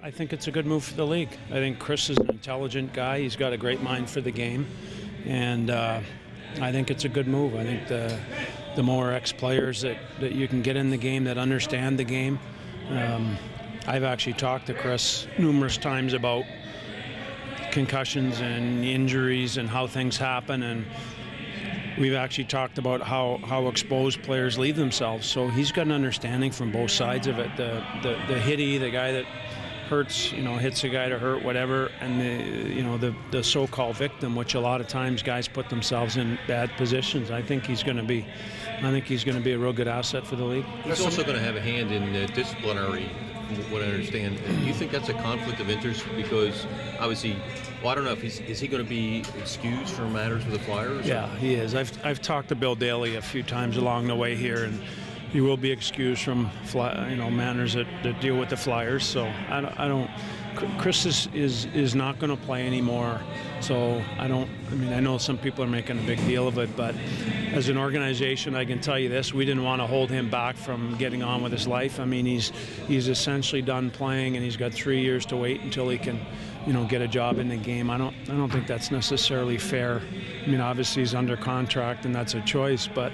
I think it's a good move for the league. I think Chris is an intelligent guy. He's got a great mind for the game, and I think it's a good move. I think the more ex-players that you can get in the game that understand the game. I've actually talked to Chris numerous times about concussions and injuries and how things happen, and we've actually talked about how exposed players leave themselves. So he's got an understanding from both sides of it. The hitty, the guy that hurts, hits a guy to hurt, whatever, and the so-called victim, which a lot of times guys put themselves in bad positions. I think he's going to be a real good asset for the league. He's also going to have a hand in disciplinary, from what I understand. Do you think that's a conflict of interest? Because obviously, well, I don't know if is he going to be excused for matters with the Flyers? Yeah, he is. I've talked to Bill Daly a few times along the way here, and he will be excused from matters that deal with the Flyers. So I don't. Chris is not going to play anymore. So I know some people are making a big deal of it, but as an organization, I can tell you this: we didn't want to hold him back from getting on with his life. I mean, he's essentially done playing, and he's got 3 years to wait until he can, get a job in the game. I don't think that's necessarily fair. I mean, obviously he's under contract, and that's a choice, but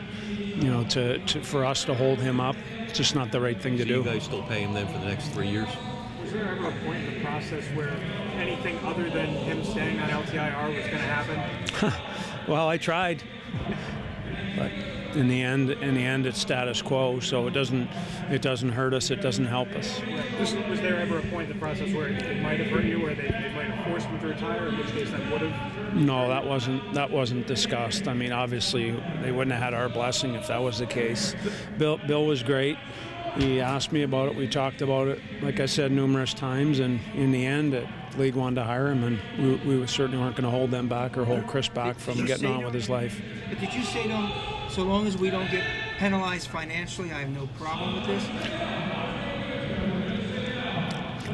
for us to hold him up, it's just not the right thing to do. You guys still pay him then for the next 3 years? Was there ever a point in the process where anything other than him staying on LTIR was going to happen? Well, I tried, but in the end, it's status quo. So it doesn't hurt us. It doesn't help us. Was there ever a point in the process where it might have hurt you, where they might have forced him to retire? In which case, that would have. No, that wasn't discussed. I mean, obviously, they wouldn't have had our blessing if that was the case. Bill was great. He asked me about it. We talked about it, like I said, numerous times. And in the end, the league wanted to hire him, and we certainly weren't going to hold them back or hold Chris back from getting on with his life. But did you say to him, so long as we don't get penalized financially, I have no problem with this?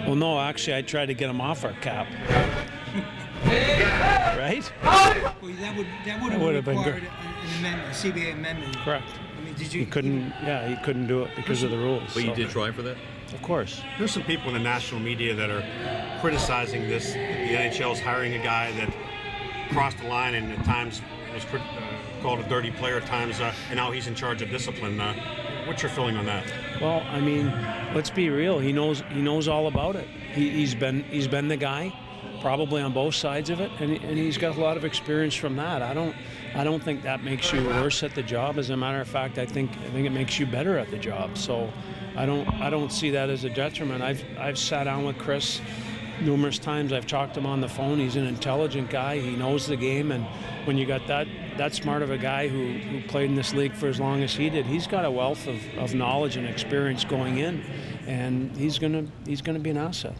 Well, no, actually, I tried to get him off our cap. Right? Well, that would have required an amendment, a CBA amendment. Correct. I mean, did you? He couldn't do it because of the rules. But you did try for that? Of course. There's some people in the national media that are criticizing this. The NHL's hiring a guy that crossed the line and at times was called a dirty player at times, and now he's in charge of discipline. What's your feeling on that? Well, I mean, let's be real. He knows all about it. He's been the guy, probably on both sides of it, and he's got a lot of experience from that. I don't think that makes you worse at the job. As a matter of fact, I think it makes you better at the job. So I don't see that as a detriment. I've sat down with Chris numerous times. I've talked to him on the phone. He's an intelligent guy. He knows the game, and when you got that smart of a guy who played in this league for as long as he did, he's got a wealth of knowledge and experience going in, and he's gonna be an asset.